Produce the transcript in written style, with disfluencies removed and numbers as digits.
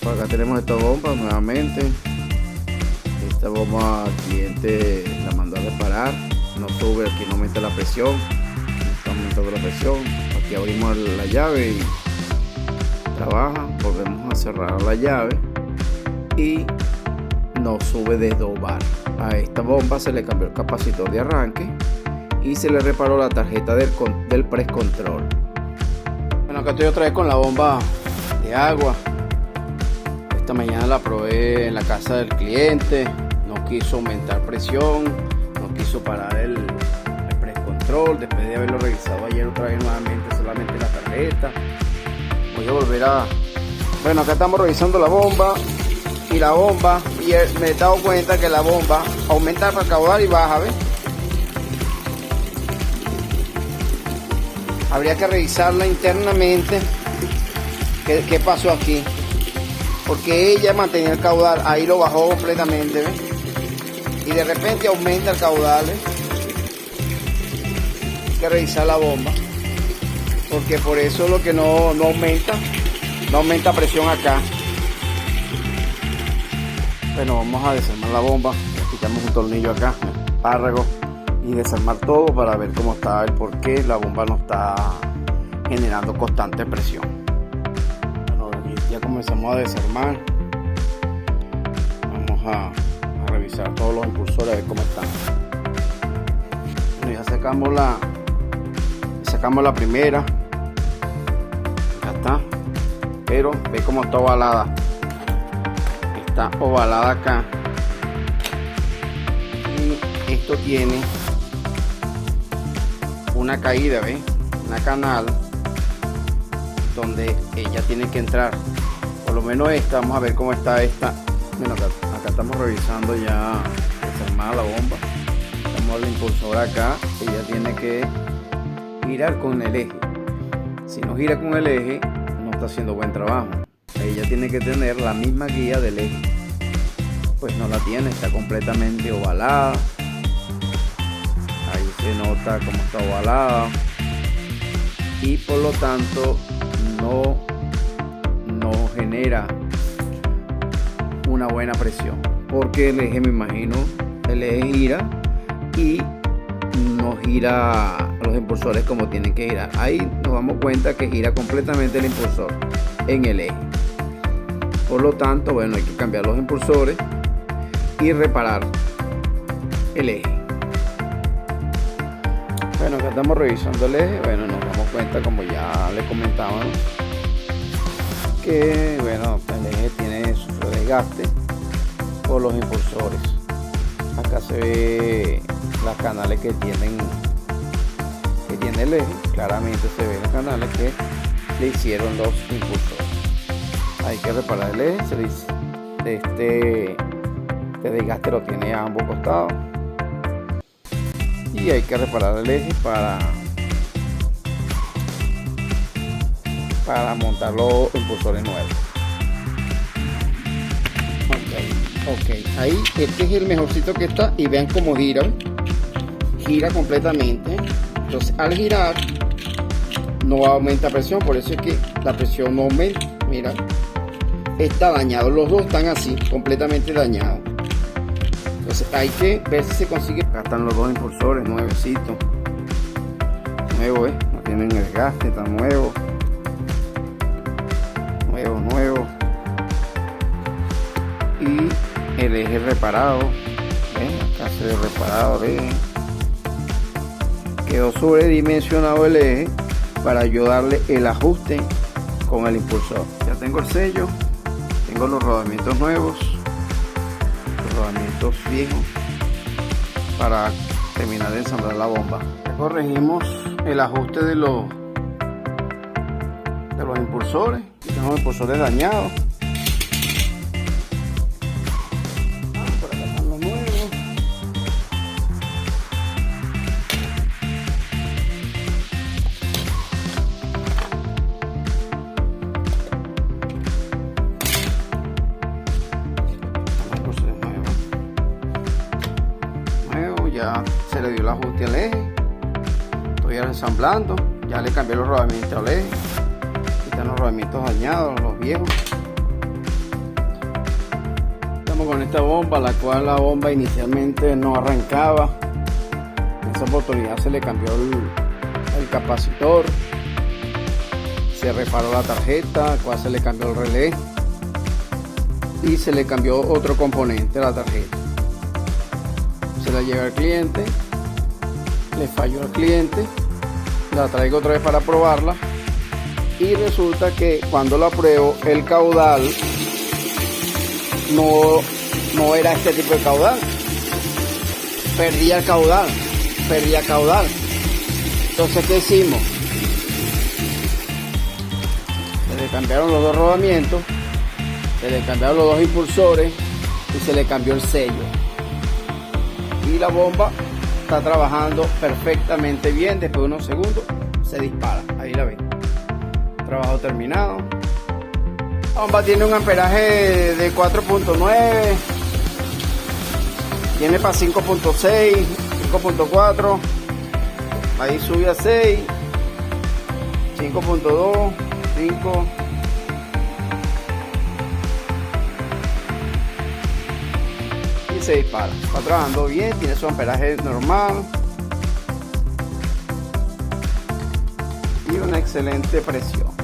Por acá tenemos esta bomba nuevamente. Esta bomba el cliente la mandó a reparar. No sube, aquí no aumenta la presión. No está aumentando la presión. Aquí abrimos la llave y trabaja. Volvemos a cerrar la llave y no sube desde ovar. A esta bomba se le cambió el capacitor de arranque y se le reparó la tarjeta del press control. Bueno, acá estoy otra vez con la bomba de agua. Esta mañana la probé en la casa del cliente. No quiso aumentar presión, no quiso parar el press control. Después de haberlo revisado ayer otra vez nuevamente, solamente la tarjeta. Voy a volver a... Bueno, acá estamos revisando la bomba. Y la bomba, y me he dado cuenta que la bomba aumenta para caudal y baja, ¿ves? Habría que revisarla internamente. ¿Qué pasó aquí? Porque ella mantenía el caudal, ahí lo bajó completamente, ¿ves? Y de repente aumenta el caudal, ¿ves? Hay que revisar la bomba, porque por eso es lo que no aumenta presión acá. Bueno, vamos a desarmar la bomba. Aplicamos un tornillo acá, un espárrago, y desarmar todo para ver cómo está, el por qué la bomba no está generando constante presión. Bueno, ya comenzamos a desarmar. Vamos a revisar todos los impulsores, a ver cómo están. Bueno, ya sacamos la primera. Ya está. Pero ve cómo está ovalada. Está ovalada acá. Y esto tiene una caída, ¿ves? Una canal donde ella tiene que entrar. Por lo menos esta, vamos a ver cómo está esta. Bueno, acá estamos revisando ya desarmada la bomba. Tenemos el impulsor acá. Ella tiene que girar con el eje. Si no gira con el eje, no está haciendo buen trabajo. Ella tiene que tener la misma guía del eje. Pues no la tiene, está completamente ovalada. Ahí se nota cómo está ovalada. Y por lo tanto no genera una buena presión. Porque el eje, me imagino, el eje gira y no gira los impulsores como tienen que girar. Ahí nos damos cuenta que gira completamente el impulsor en el eje. Por lo tanto, bueno, hay que cambiar los impulsores y reparar el eje. Bueno, acá estamos revisando el eje. Bueno, nos damos cuenta, como ya le comentábamos, que bueno, el eje tiene su desgaste por los impulsores. Acá se ve las canales que tiene el eje. Claramente se ven los canales que le hicieron los impulsores. Hay que reparar el eje. Este desgaste lo tiene a ambos costados y hay que reparar el eje para montar los impulsores nuevos. Ok, ahí este es el mejorcito que está, y vean cómo gira completamente. Entonces al girar no aumenta presión, por eso es que la presión no aumenta. Mira, está dañado, los dos están así, completamente dañados. Entonces hay que ver si se consigue. Acá están los dos impulsores nuevecitos, nuevos, no tienen desgaste, están nuevos, y el eje reparado. Acá se ve reparado, quedó sobredimensionado el eje para ayudarle el ajuste con el impulsor. Ya tengo el sello, tengo los rodamientos nuevos, los rodamientos viejos, para terminar de ensamblar la bomba. Corregimos el ajuste de los impulsores. Tenemos impulsores dañados. Por acá están los nuevos. Ya se le dio el ajuste al eje. Estoy ensamblando. Ya le cambié los rodamientos al eje. Aquí están los rodamientos dañados, los viejos. Seguimos con esta bomba, la cual la bomba inicialmente no arrancaba. En esa oportunidad se le cambió el capacitor, se reparó la tarjeta, cual se le cambió el relé y se le cambió otro componente de la tarjeta. Se la lleva al cliente, le falló al cliente, la traigo otra vez para probarla y resulta que cuando la pruebo el caudal no era este tipo de caudal, perdía caudal. Entonces, ¿qué hicimos? Se le cambiaron los dos rodamientos, se le cambiaron los dos impulsores y se le cambió el sello, y la bomba está trabajando perfectamente bien. Después de unos segundos se dispara, ahí la ven, trabajo terminado. La bomba tiene un amperaje de 4.9, tiene para 5.6, 5.4, ahí sube a 6, 5.2, 5, y se dispara. Está trabajando bien, tiene su amperaje normal y una excelente presión.